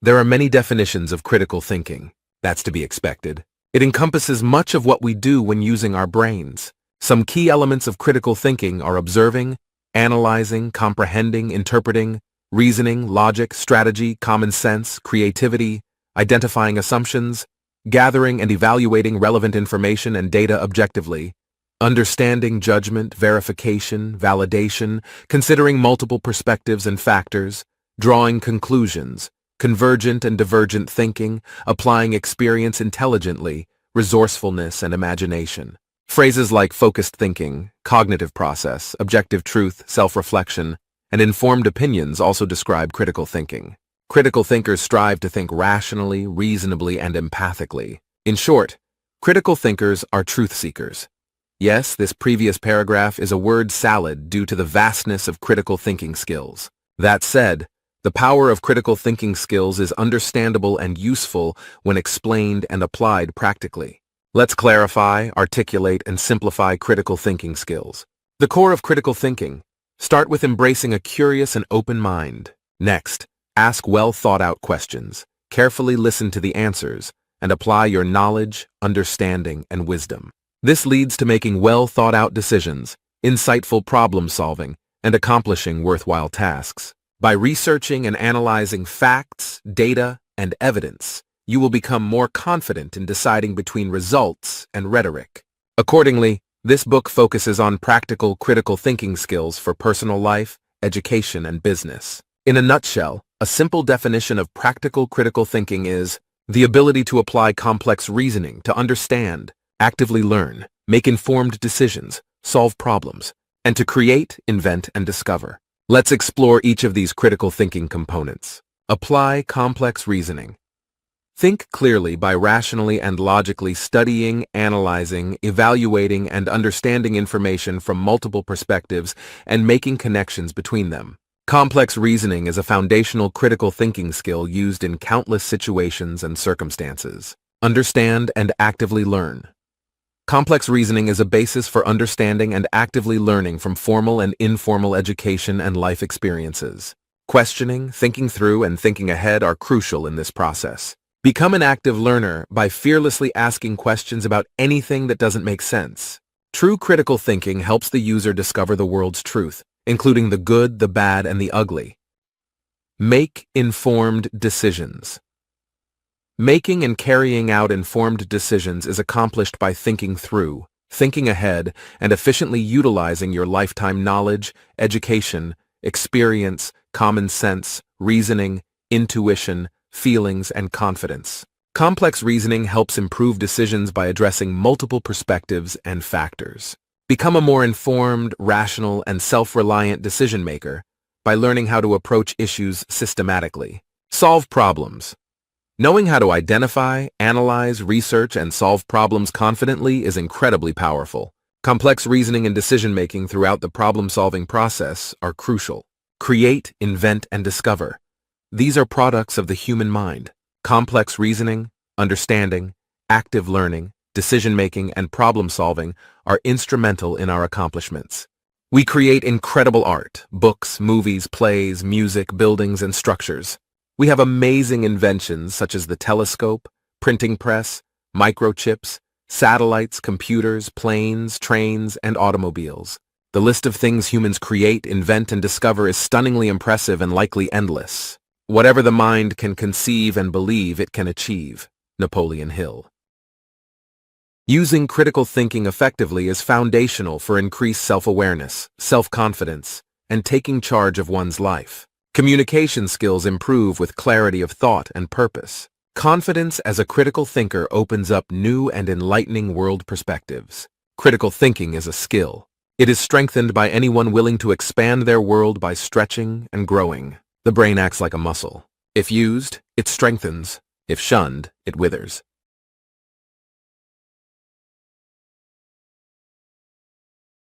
There are many definitions of critical thinking. That's to be expected. It encompasses much of what we do when using our brains. Some key elements of critical thinking are observing, analyzing, comprehending, interpreting, reasoning, logic, strategy, common sense, creativity, identifying assumptions, gathering and evaluating relevant information and data objectively, understanding, judgment, verification, validation, considering multiple perspectives and factors, drawing conclusions, convergent and divergent thinking, applying experience intelligently, resourcefulness and imagination. Phrases like focused thinking, cognitive process, objective truth, self-reflection, and informed opinions also describe critical thinking. Critical thinkers strive to think rationally, reasonably, and empathically. In short, critical thinkers are truth seekers. Yes, this previous paragraph is a word salad due to the vastness of critical thinking skills. That said, the power of critical thinking skills is understandable and useful when explained and applied practically. Let's clarify, articulate, and simplify critical thinking skills. The core of critical thinking. Start with embracing a curious and open mind. Next, ask well-thought-out questions, carefully listen to the answers, and apply your knowledge, understanding, and wisdom. This leads to making well-thought-out decisions, insightful problem-solving, and accomplishing worthwhile tasks. By researching and analyzing facts, data, and evidence, you will become more confident in deciding between results and rhetoric. Accordingly, this book focuses on practical critical thinking skills for personal life, education, and business. In a nutshell, a simple definition of practical critical thinking is the ability to apply complex reasoning to understand, actively learn, make informed decisions, solve problems, and to create, invent, and discover. Let's explore each of these critical thinking components. Apply complex reasoning. Think clearly by rationally and logically studying, analyzing, evaluating, and understanding information from multiple perspectives and making connections between them. Complex reasoning is a foundational critical thinking skill used in countless situations and circumstances. Understand and actively learn. Complex reasoning is a basis for understanding and actively learning from formal and informal education and life experiences. Questioning, thinking through, and thinking ahead are crucial in this process. Become an active learner by fearlessly asking questions about anything that doesn't make sense. True critical thinking helps the user discover the world's truth, including the good, the bad, and the ugly. Make informed decisions. Making and carrying out informed decisions is accomplished by thinking through, thinking ahead, and efficiently utilizing your lifetime knowledge, education, experience, common sense, reasoning, intuition, feelings, and confidence. Complex reasoning helps improve decisions by addressing multiple perspectives and factors. Become a more informed, rational, and self-reliant decision-maker by learning how to approach issues systematically. Solve problems. Knowing how to identify, analyze, research, and solve problems confidently is incredibly powerful. Complex reasoning and decision-making throughout the problem-solving process are crucial. Create, invent, and discover. These are products of the human mind. Complex reasoning, understanding, active learning, decision-making, and problem-solving are instrumental in our accomplishments. We create incredible art, books, movies, plays, music, buildings, and structures. We have amazing inventions such as the telescope, printing press, microchips, satellites, computers, planes, trains, and automobiles. The list of things humans create, invent, and discover is stunningly impressive and likely endless. Whatever the mind can conceive and believe, it can achieve. Napoleon Hill. Using critical thinking effectively is foundational for increased self-awareness, self-confidence, and taking charge of one's life. Communication skills improve with clarity of thought and purpose. Confidence as a critical thinker opens up new and enlightening world perspectives. Critical thinking is a skill. It is strengthened by anyone willing to expand their world by stretching and growing. The brain acts like a muscle. If used, it strengthens. If shunned, it withers.